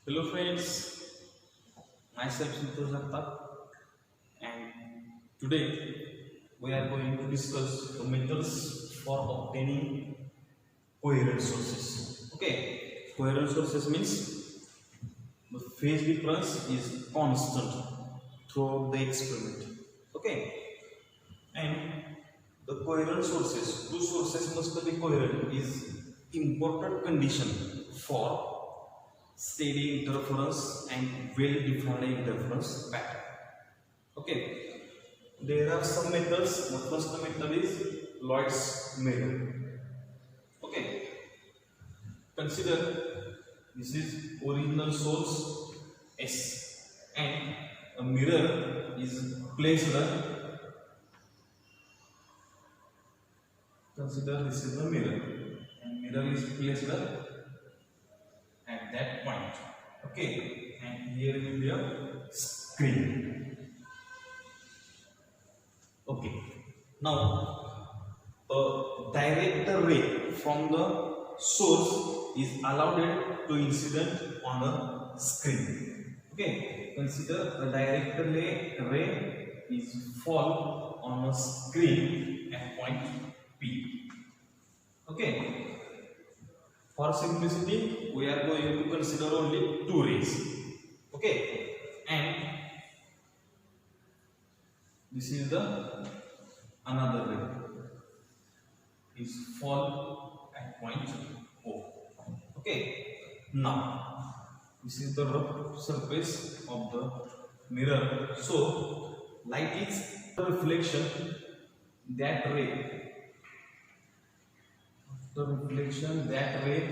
Hello friends, myself Santosh Jagtap, and today we are going to discuss the methods for obtaining coherent sources. Okay, coherent sources means the phase difference is constant throughout the experiment. Okay, and the coherent sources, two sources must be coherent is important condition for steady interference and well-defined interference pattern. Okay, there are some methods. The first method is Lloyd's mirror. Okay, consider this is original source S and a mirror is placed. Consider this is the mirror and mirror is placed at that point. Okay, and here will be a screen. Okay, now a direct ray from the source is allowed to incident on a screen. Okay, consider a direct ray is fall on a screen at point P. Okay. For simplicity, we are going to consider only two rays. Okay, and this is the another ray is fall at point O. Okay, now this is the rough surface of the mirror. So light is the reflection that ray. The reflection that ray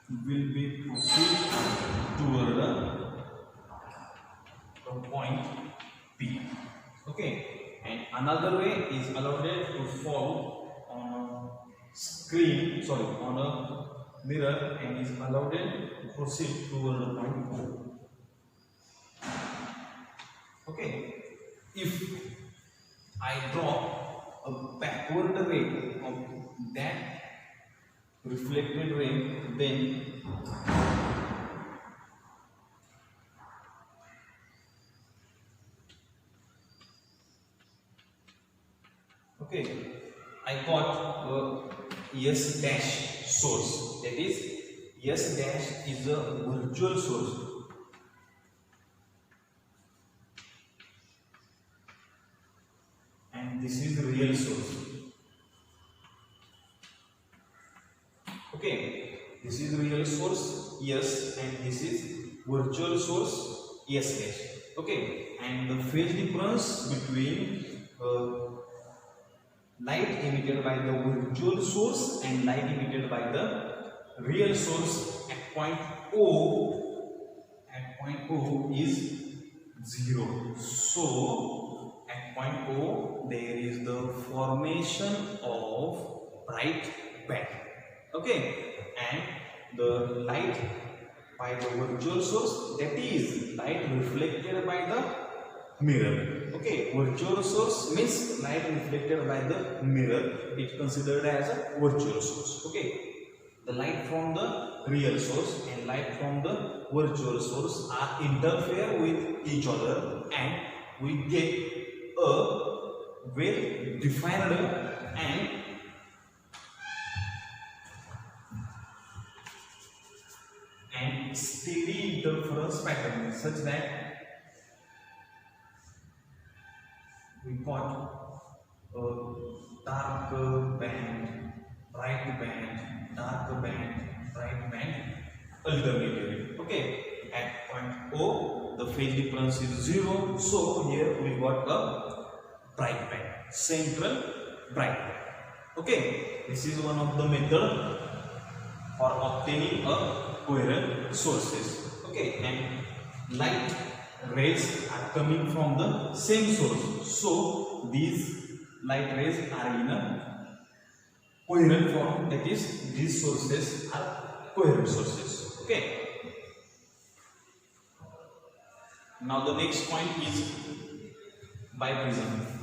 will be proceed toward the point P. Okay, and another ray is allowed to fall on a screen, on a mirror, and is allowed to proceed toward the point O. Okay, if I draw a backward ray of that reflected ray, then I got a S dash source. That is, S dash is a virtual source. And this is real source. Okay, this is real source S and this is virtual source S dash. Okay, and the phase difference between light emitted by the virtual source and light emitted by the real source at point O is 0. So at point O there is the formation of bright band. Okay, and the light by the virtual source, that is light reflected by the mirror. Okay, virtual source means light reflected by the mirror. It's considered as a virtual source. Okay, the light from the real source and light from the virtual source are interfere with each other, and we get a well defined and steady interference pattern, such that we got a dark band, bright band, dark band, bright band alternately. Okay, at point O the phase difference is 0, so here we got a bright band, central bright band. Okay, this is one of the method for obtaining a coherent sources. Okay, and light rays are coming from the same source, so these light rays are in a coherent form. That is, these sources are coherent sources. Okay, now the next point is biprism.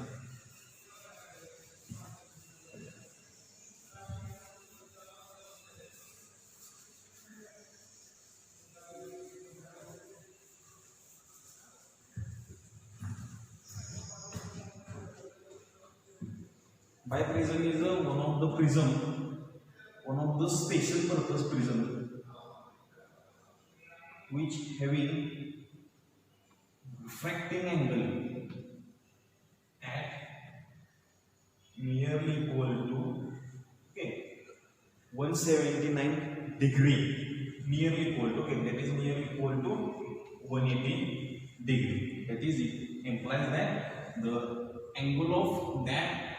Biprism is one of the special purpose prism which having refracting angle at nearly equal to 179 degree, nearly equal to that is nearly equal to 180 degree. That is, it implies that the angle of that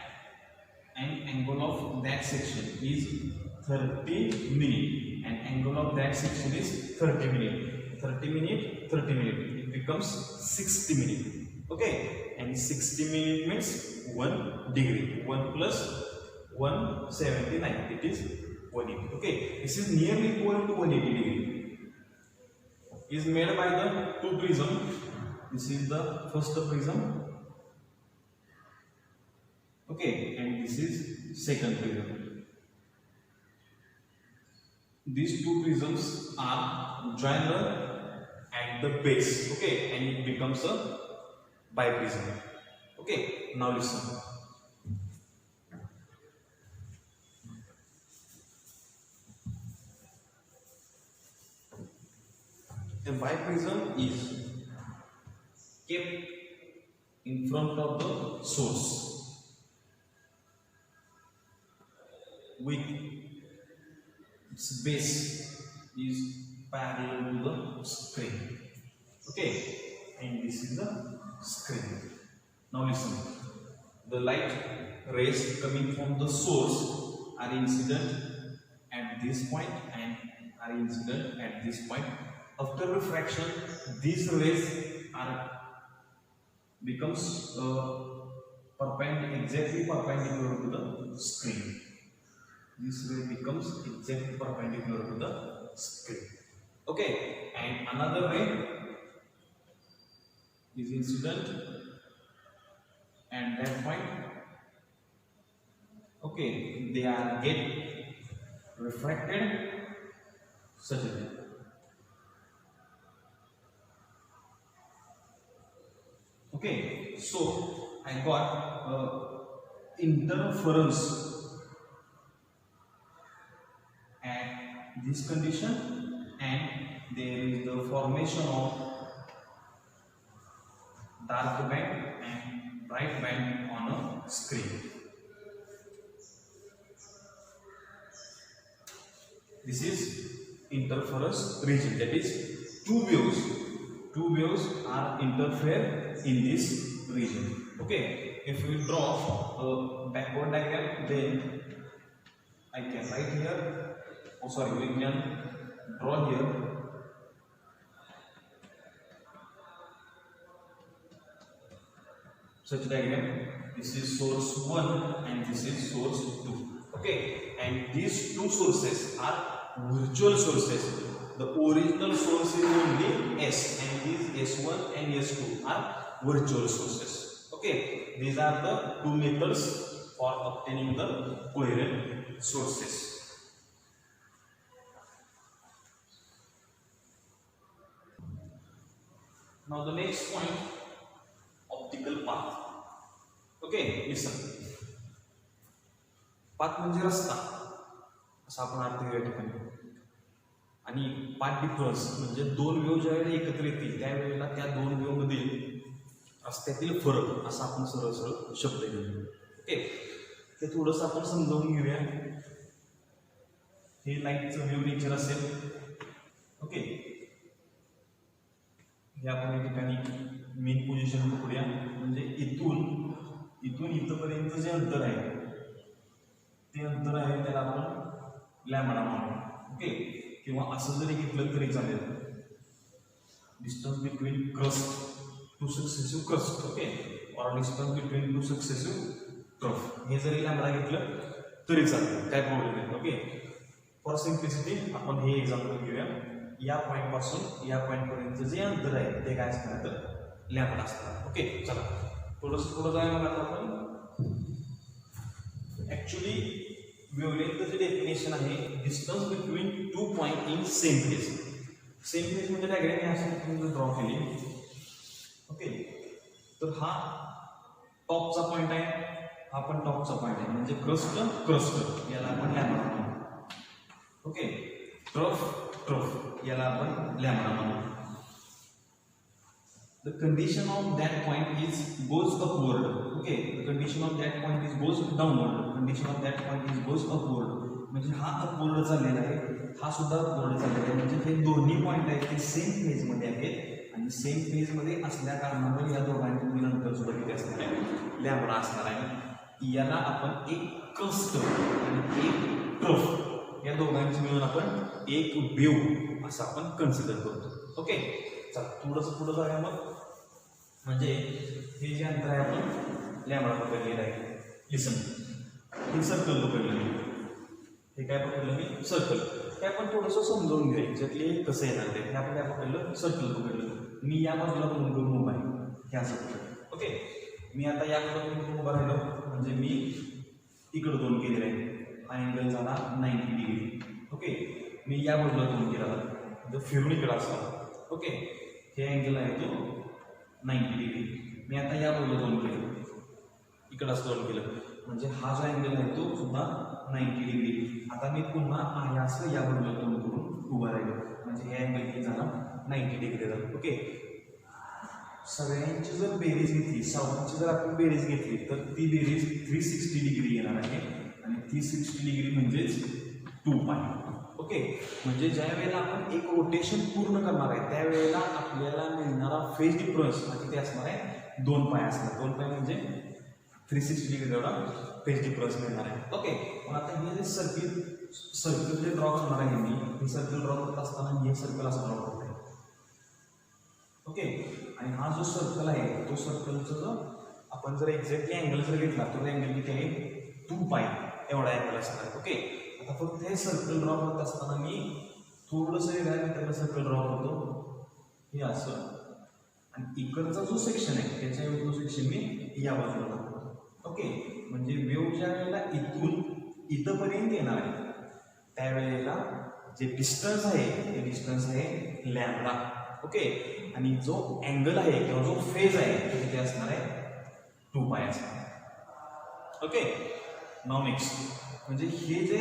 and angle of that section is 30 minute and angle of that section is 30 minute. 30 minute, 30 minute. It becomes 60 minute. Okay, and 60 minute means 1 degree. 1 plus 179. It is 180. Okay, this is nearly equal to 180 degree. Is made by the two prism. This is the first prism. Okay, and this is second prism. These two prisms are joined at the base. Okay, and it becomes a biprism. Okay, now listen. A biprism is kept in front of the source with its base is parallel to the screen. Okay, and this is the screen. Now listen, the light rays coming from the source are incident at this point and are incident at this point. After refraction, these rays are becomes exactly perpendicular to the screen. This ray becomes exactly perpendicular to the screen. Okay, and another ray is incident at that point. Okay, they are get refracted such a way. Okay, so I got interference at this condition, and there is the formation of dark band and bright band on a screen. This is interference region. That is, two waves are interfere in this region. Okay, if we draw a backward diagram, then I can write here. Oh, sorry, we can draw here. Such diagram. This is source 1 and this is source 2. Okay, and these two sources are virtual sources. The original source is only S, and these S1 and S2 are virtual sources. Okay, these are the two methods for obtaining the coherent sources. Now the next point, optical path. Okay, listen. Path म्हणजे रस्ता असा आपण अर्थ या ठिकाणी, आणि path difference म्हणजे दोन wave ज्यावेळेला एकत्र येतील त्यावेळेला त्या दोन वेव्ह मधील रस्त्यातील फरक असा आपण सरळ सरळ शब्द घेऊ. ओके, ते थोडंसं आपण समजावून घेऊया. हे लाईटचं वेव्ह नेचर असेल. ओके, हे आपण या ठिकाणी मेन पोझिशन पकडूया. म्हणजे इथून इथपर्यंत जे अंतर आहे ते अंतर आहे त्याला आपण लॅम्बडा म्हणू. ओके, किंवा असं जरी घेतलं तरी चालेल. Distance between crest to successive crest. Okay, और distance between two successive crest हे जरी लॅम्बडा घेतलं तरी चालेल, काय प्रॉब्लेम नाही. ओके, फॉर सिम्प्लिसिटी आपण हे एक्झाम्पल घेऊया. या पॉईंट पासून या पॉईंट पर्यंत जे अंतर आहे ते काय असणार तर लॅम्बडा असणार. ओके, चला पुढं जाऊया. मग आता आपण ऍक्च्युली वेव्हलेंथचं डेफिनेशन आहे distance between two point in same phase. Same phase म्हणजे डायग्राम अशी ड्रॉ केली. ओके, तर हा टॉपचा पॉइंट आहे हा पण टॉपचा पॉईंट आहे म्हणजे क्रस्ट याला आपण लॅम्बडा म्हणू. ओके, ट्रफ याला आपण लॅम्बडा म्हणू. The condition of that point is goes upward. Okay, the condition of that point is goes downward. The condition of that point is goes upward. म्हणजे हा अपवर्ड चाललेला आहे, हा सुद्धा अपवर्ड चाललेला आहे. म्हणजे हे दोन्ही पॉईंट आहेत ते सेम फेज मध्ये आहेत आणि सेम फेज मध्ये असल्या कारणामुळे या दोघांची नंतर सुद्धा किती असणार आहे, लॅम्बडा असणार आहे. याला आपण एक क्रस्ट आणि एक ट्रफ या दोघांची मिळून आपण एक वेव्ह असं आपण कन्सिडर करतो. ओके, चला थोडंसं पुढे जाऊया मग. म्हणजे हे जे अंतर आहे आपण लॅम्बडा पकडलेलं आहे. लिसन, हे सर्कल पकडलं मी, हे काय पकडलं मी, सर्कल. हे आपण थोडंसं समजावून घेऊया याच्यातले कसं येणार ते. हे आपण काय पकडलं, सर्कल पकडलं. मी या बाजूला दोन करून उभा आहे, हे असं पकडलं. ओके, मी आता या बाजूला दोन उभा राहिलो म्हणजे मी इकडं दोन केलेले आहे, हा अँगल झाला 90 डिग्री. ओके, मी या बाजूला दोन केला जर फिरून इकडं असला. ओके, हे अँगल आहे तो 90 डिग्री. मी आता या बाजूला दोन केलं, इकडं असं दोन केलं म्हणजे हा जो अँगल आहे तो सुद्धा 90 डिग्री. आता मी पुन्हा आहे असं या बाजूला दोन करून उभा राहिलो म्हणजे हे अँगल किती झाला, 90 डिग्री झाला. ओके, सगळ्यांची जर बेरीज घेतली, सावधानची जर आपण बेरीज घेतली तर ती बेरीज 360 डिग्री येणार आहे आणि 360 डिग्री म्हणजेच 2 पाय. ओके, म्हणजे ज्या वेळेला आपण एक रोटेशन पूर्ण करणार आहे त्यावेळेला आपल्याला मिळणारा फेज डिफरन्स किती असणार आहे, 2 पाय असणार. 2 पाय म्हणजे 360 डिग्री एवढा फेज डिफरन्स मिळणार आहे. ओके, मग आता हे जे सर्कल जे ड्रॉ करणार आहे मी, हे सर्कल ड्रॉ करत असताना हे सर्कल असं ड्रॉ करत आहे. ओके, आणि हा जो सर्कल आहे तो सर्कलचा जो आपण जर एक्झॅक्टली अँगल जर घेतला तर अँगल किती आहे, 2 पाय एवढा अँगल असणार आहे. ओके, आता फक्त हे सर्कल ड्रॉ करत असताना मी थोडंसं वेगळ्या सर्कल ड्रॉ करतो, हे असं. आणि इकडचा जो सेक्शन आहे त्याच्या तो सेक्शन मी या बाजूला दाखवतो. ओके, म्हणजे वेव्ह ज्या वेळेला इथून इथंपर्यंत येणार आहे त्यावेळेला जे डिस्टन्स आहे ते डिस्टन्स आहे लॅम्बडा. ओके, आणि जो अँगल आहे किंवा जो फेज आहे तो किती असणार आहे, 2 पाय असणार. ओके, नाउ नेक्स्ट म्हणजे हे जे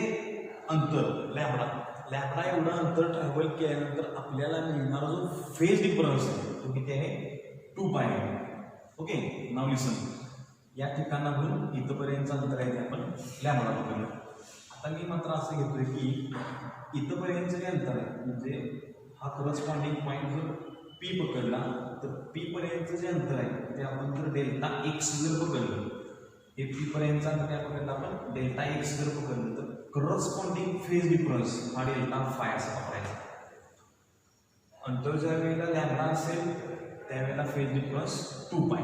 अंतर लॅम्बडा एवढं अंतर ट्रॅव्हल केल्यानंतर आपल्याला मिळणारा जो फेज डिफरन्स आहे तो किती आहे, 2 पाय आहे. ओके, नाउ लिसन, या ठिकाणाहून इथपर्यंतचं अंतर आहे ते आपण लॅम्बडा पकडलं. आता मी मात्र असं घेतोय की इथपर्यंतचं जे अंतर आहे म्हणजे हा करस्पॉन्डिंग पॉईंट जर पी पकडला तर पी पर्यंतचं जे अंतर आहे ते आपण जर डेल्टा एक्स जर पकडलं, हे पी पर्यंतचं अंतर काय पकडलं आपण, डेल्टा एक्स जर पकडलं तर करस्पॉन्डिंग फेज डिफरन्स हा डेल्टा फाय असा पकडायचा. अंतर ज्या वेळेला लॅम्बडा असेल त्यावेळेला फेज डिफरन्स 2 पाय.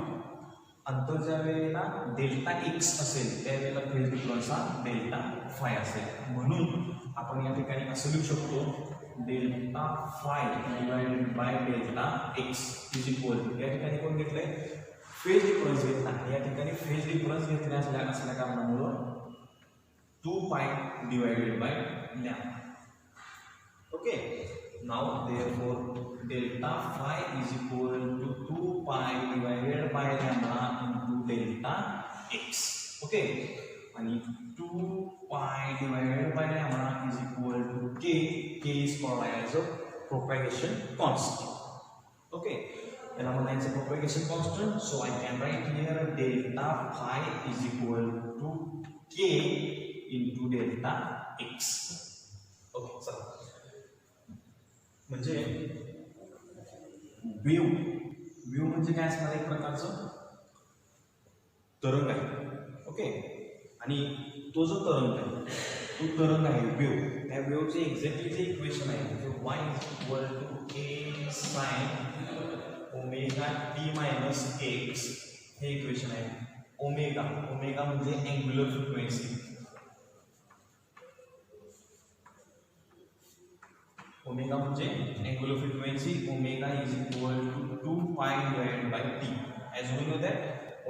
अंतर ज्या वेळेला डेल्टा एक्स असेल त्यावेळेला फेज डिफरन्स हा डेल्टा फाय असेल. म्हणून आपण या ठिकाणी असं लिहू शकतो, delta phi divided by delta x is equal to, या ठिकाणी कोण घेतलंय, फेज डिफरन्स घेतला. या ठिकाणी फेज डिफरन्स घेतला असल्या कारणामुळं 2 pi divided by lambda. Okay, now therefore delta phi is equal to 2 pi divided by lambda into delta x. Okay, आणि 2 pi divided by lambda is equal to k is called as a propagation constant. Okay, याला म्हणायचं propagation constant. So I can write here delta phi is equal to k into delta x. Okay, चला म्हणजे wave म्हणजे काय असणार, एक प्रकारचं तरंग आहे. ओके, आणि तो जो तरंग आहे तो तरंग आहे वेव्ह. त्या वेव्हचे एक्झॅक्टली जे इक्वेशन आहे ते y is equal to a sin omega t minus x हे इक्वेशन आहे. ओमेगा म्हणजे अँग्युलर फ्रिक्वेन्सी, ओमेगा म्हणजे angular frequency. Omega is equal to 2 pi divided by t. As we know that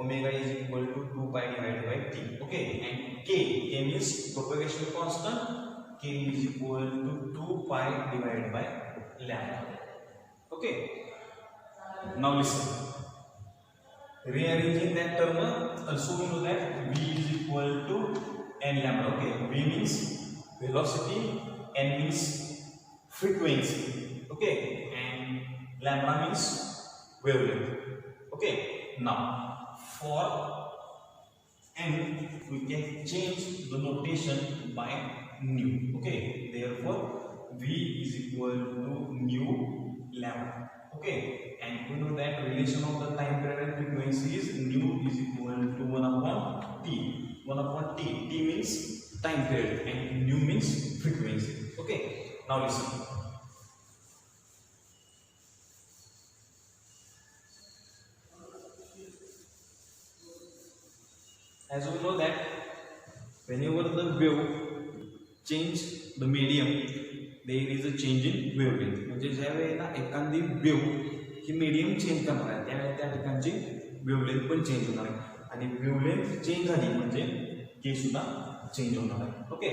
omega is equal to 2 pi divided by t. Okay, and k means propagation constant. K is equal to 2 pi divided by lambda. Okay, now listen. rearranging that term, also we know that v is equal to n lambda. Okay, v means velocity, n means frequency, okay, and lambda means wavelength. Okay, now for n we can change the notation by nu. Okay, therefore v is equal to nu lambda. Okay, and we know that relation of the time period and frequency is nu is equal to 1 upon t. 1 upon t. T means time period and nu means frequency. Okay, now listen. As we know that whenever the wave change the medium, there is a change in wavelength. म्हणजे ज्या वेळेला एखादी wave ही medium change करणार आहे त्यावेळेला त्या ठिकाणची wavelength पण चेंज होणार आहे आणि वेवलेंथ चेंज झाली म्हणजे के सुद्धा चेंज होणार आहे. Okay,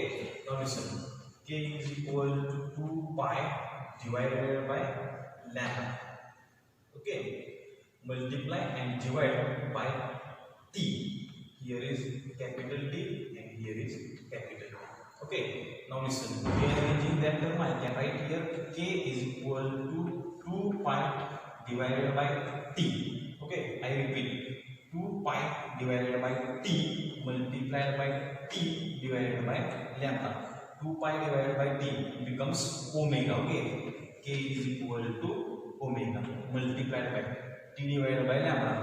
now listen. K is equal to 2 pi divided by lambda. Okay, multiply and divide by t. Here is capital T and here is capital T. Okay, now listen. Rearranging that term, I can write here K is equal to 2 pi divided by T. Okay, I repeat, 2 pi divided by T multiplied by T divided by lambda. 2 pi divided by T becomes omega. Okay, K is equal to omega multiplied by T divided by lambda.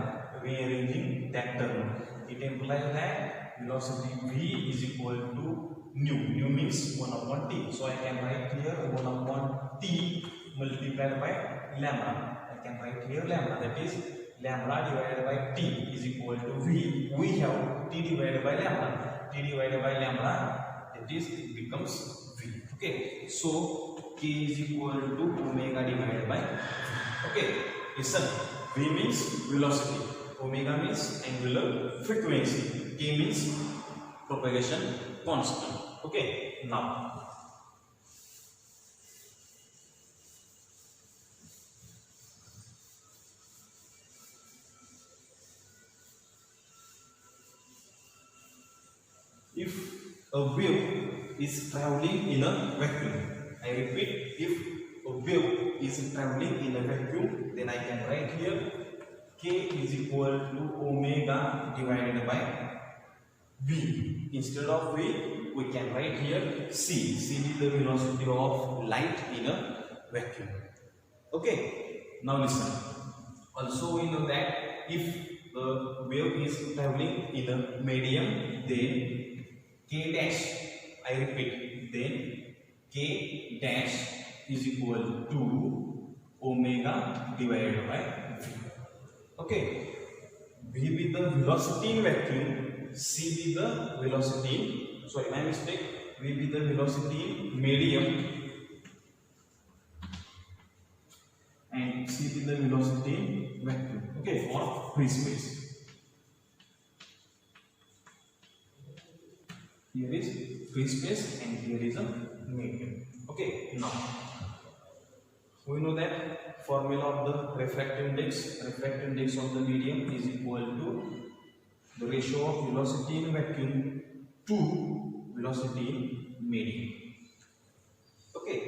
Rearranging that term, it implies that velocity v is equal to nu. Nu means 1 upon t. So I can write here 1 upon t multiplied by lambda. I can write here lambda. That is lambda divided by t is equal to v. We have t divided by lambda. T divided by lambda. That is it becomes v. Okay. So k is equal to omega divided by v. Okay. Listen. V means velocity. Omega means angular frequency. K means propagation constant. Okay, now if a wave is traveling in a vacuum, I repeat, if a wave is traveling in a vacuum, then I can write here K is equal to omega divided by v. Instead of v, we can write here c. C is the velocity of light in a vacuum. Okay, now listen. Also we know that if the wave is traveling in a medium, then k dash, I repeat, then k dash is equal to omega divided by v. Okay, v with the velocity in vacuum, c with the velocity in, sorry, my mistake, v with the velocity in medium and c with the velocity in vacuum. Okay, for free space. Here is free space and here is a medium. Okay, now we know that formula of the refractive index of the medium is equal to the ratio of velocity in vacuum to velocity in medium. Okay,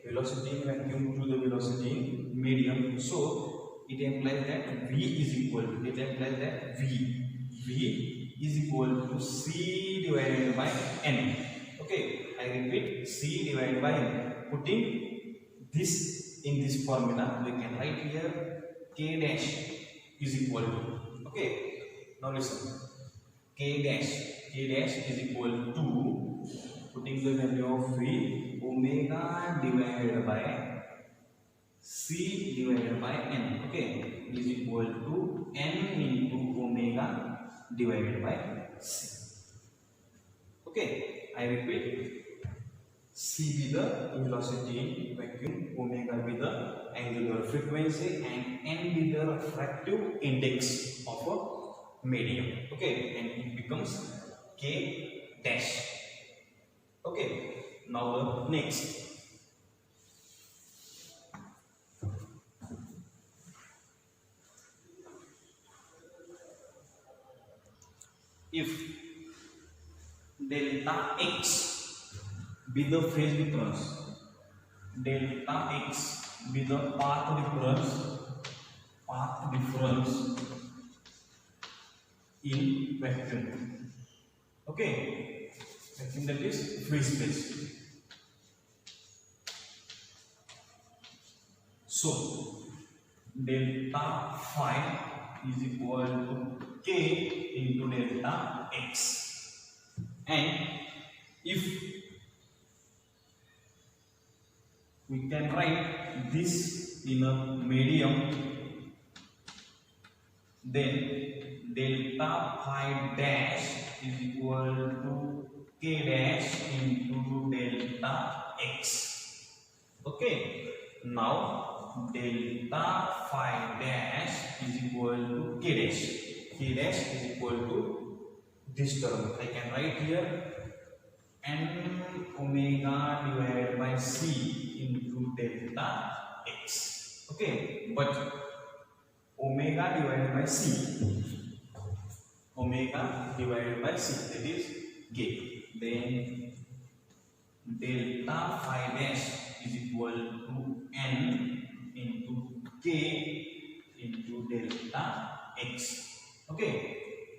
velocity in vacuum to the velocity in medium. So it implies that v is equal to c divided by n. Okay, I repeat, c divided by n. Putting this in this formula, we can write here k dash is equal to, okay, now listen, k dash is equal to, putting the value of v, omega divided by c divided by n. Okay, is equal to n into omega divided by c. Okay, I repeat, c with the velocity in vacuum, omega with the angular frequency, and n with the refractive index of a medium. Okay, and it becomes k dash. Okay, now the next. if delta x be the phase difference, delta x be the path difference in vacuum. Okay, vacuum, that is free space. So delta phi is equal to k into delta x, and if we can write this in a medium, then delta phi dash is equal to k dash into delta x. Okay, now delta phi dash is equal to k dash. K dash is equal to this term. I can write here n omega divided by c into delta x. Okay, but omega divided by c, that is k. Then delta phi dash is equal to n into k into delta x. Okay,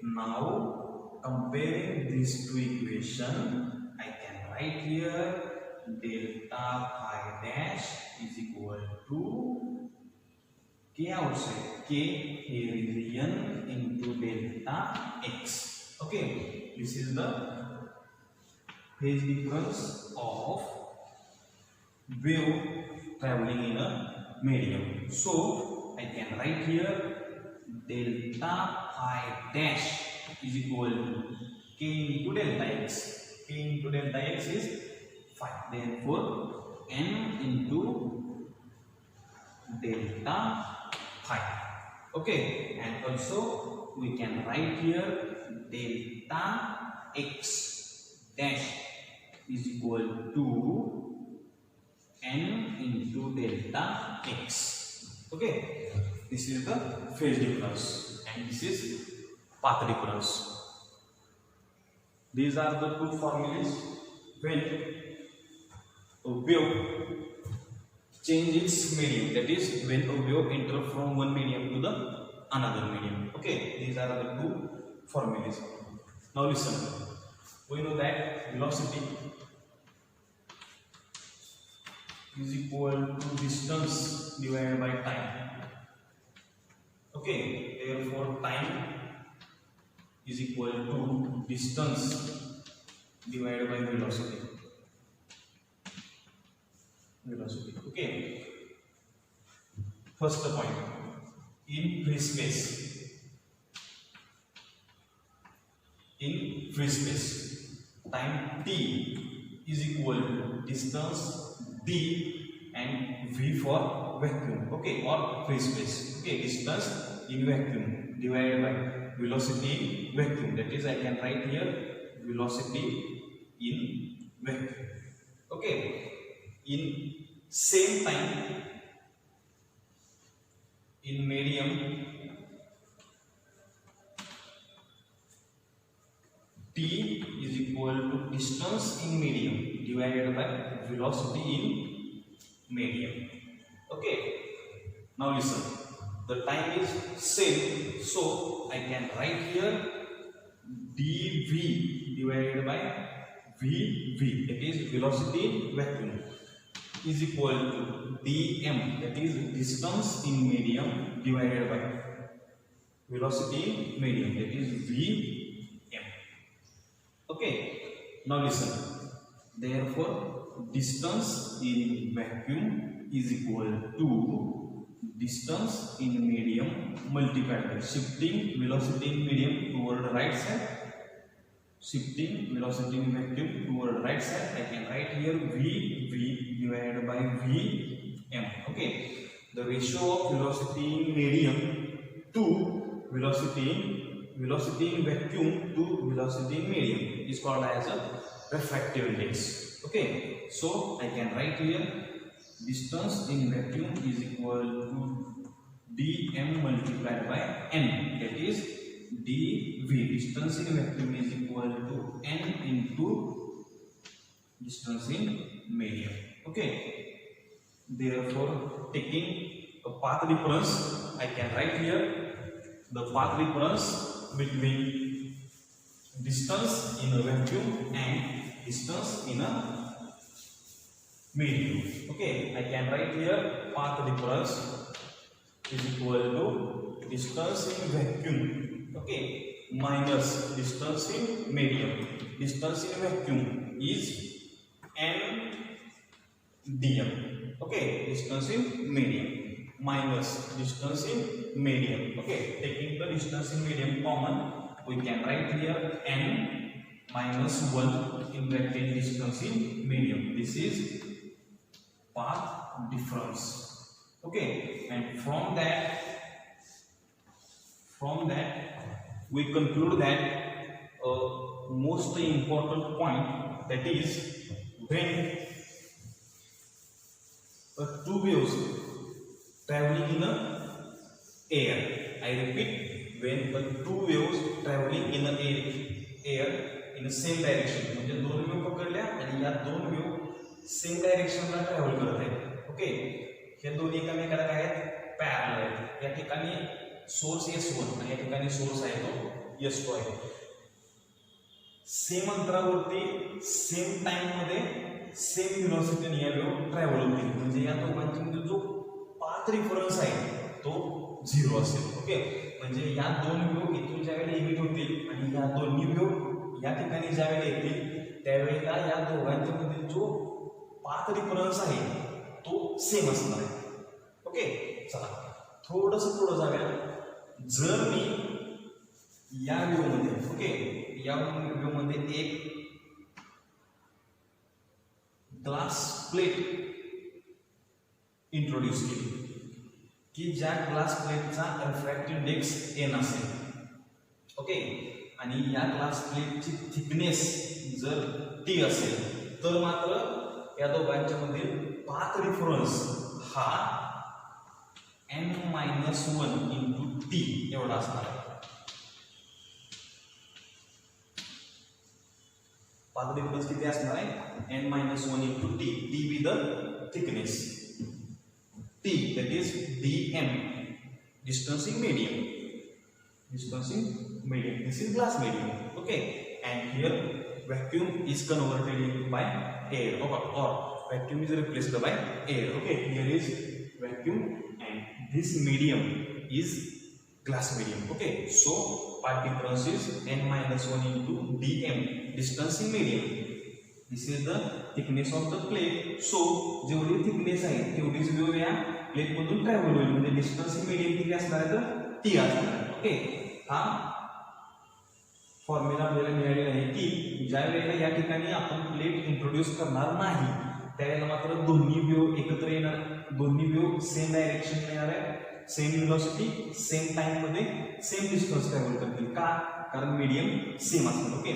now comparing these two equations, I can write here delta phi dash is equal to k outside, k region into delta x. Okay, this is the phase difference of wave traveling in a medium. So I can write here delta phi dash is equal to k into delta x. K into delta x is 5. Therefore n into delta phi. Okay, and also we can write here delta x dash is equal to n into delta x. Okay, this is the phase difference and this is path difference. These are the two formulas when a wave change its medium, that is when a wave enter from one medium to the another medium. Okay, these are the two formulas. Now listen, we know that velocity is equal to distance divided by time. Okay, therefore time is equal to distance divided by velocity. Okay, first point, in free space, time t is equal to distance d and v for vacuum. Okay, or free space. Okay, distance in vacuum divided by velocity in vacuum, that is I can write here velocity in vacuum. Okay, in same time in medium t is equal to distance in medium divided by velocity in medium. Okay, now listen, the time is same, so I can write here dv divided by vv, that is velocity in vacuum, is equal to dm, that is distance in medium divided by velocity in medium, that is vm. Okay, now listen, therefore distance in vacuum is equal to distance in medium multiplied by shifting velocity in medium toward the right side, shifting velocity in vacuum toward the right side. I can write here vv divided by vm. Okay, the ratio of velocity in medium to velocity in vacuum to velocity in medium is called as a refractive index. Okay, so I can write here distance in vacuum is equal to dm multiplied by n, that is dv, distance in vacuum, is equal to n into distance in medium. Okay, therefore taking a path difference, I can write here the path difference between distance in a vacuum and distance in a medium. Okay, I can write here path difference is equal to distance in vacuum, okay, minus distance in medium. Distance in vacuum is n dm, okay, distance in medium minus distance in medium. Okay, taking the distance in medium common, we can write here n minus 1 in bracket distance in medium. This is path difference. Okay, and from that we conclude that most important point, that is when two waves traveling in a air, I repeat, when two waves traveling in a air in the same direction, म्हणजे दोन wave पकडल्या आणि या दोन wave same डायरेक्शनला travel करत आहेत. Okay, हे दोन्ही एकमेकाला काय आहेत, पॅरलल आहेत. या ठिकाणी सोर्स S1 आणि या ठिकाणी सोर्स आहे तो S2 आहे. सेम अंतरावरती सेम टाइम मध्ये सेम व्हेलॉसिटीने या वेव्ह ट्रॅव्हल होतील, म्हणजे या दोघांमध्ये जो पाथ डिफरन्स आहे तो 0 असेल. ओके, म्हणजे या दोन वेव्ह इथून ज्यावेळेला इमिट होतील आणि या दोन्ही वेव्ह या ठिकाणी ज्यावेळेला येतील त्यावेळेला या दोघांच्या मध्ये जो पाथ डिफरन्स आहे तो सेम असणार आहे. ओके, चला थोडंसं पुढे जाऊया. जर मी या वेव्ह मध्ये, ओके, या वेव्ह मध्ये एक ग्लास प्लेट इंट्रोड्यूस केली की ज्या ग्लास प्लेटचा रिफ्रॅक्टिव्ह इंडेक्स n असेल. ओके, आणि या ग्लास प्लेटची थिकनेस जर t असेल तर मात्र या दोघांच्या मधील पाथ डिफरन्स हा n-1 into t एवढा असणार आहे. पाथ डिफरन्स किती असणार आहे, n-1 into t, t with the thickness, t, that is dm, distance in medium, distance in medium. This is glass medium. Okay, and here vacuum is converted by air, or vacuum is replaced by air. Okay, here is vacuum and this medium is glass medium. Okay, so path difference is n-1 into dm, distance in medium. This is the thickness of the plate. So जेवढी thickness आहे तेवढीच wave या plate मधून travel होईल, म्हणजे distance in medium किती असणार आहे तर t असणार आहे. ओके, हा फॉर्म्युला आपल्याला मिळालेला आहे की ज्या वेळेला या ठिकाणी आपण प्लेट इंट्रोड्यूस करणार नाही त्यावेळेला मात्र दोन्ही वेव्ह एकत्र येणार, दोन्ही वेव्ह सेम डायरेक्शन येणार आहे, सेम व्हेलॉसिटी, सेम टाइम मध्ये सेम डिस्टन्स ट्रॅव्हल करतील. का, कारण मीडियम सेम असणार. ओके,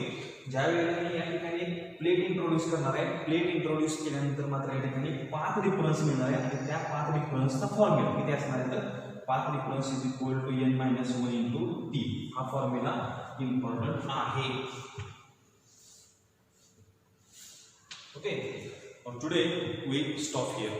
ज्या वेळेला मी या ठिकाणी प्लेट इंट्रोड्यूस करणार आहे, प्लेट इंट्रोड्यूस केल्यानंतर मात्र या ठिकाणी पाथ डिफरन्स मिळणार आहे आणि त्या पाथ डिफरन्सचा फॉर्म्युला किती असणार आहे तर path difference is equal to n-1 into t. हा फॉर्म्युला इम्पॉर्टंट आहे. Okay, today we stop here.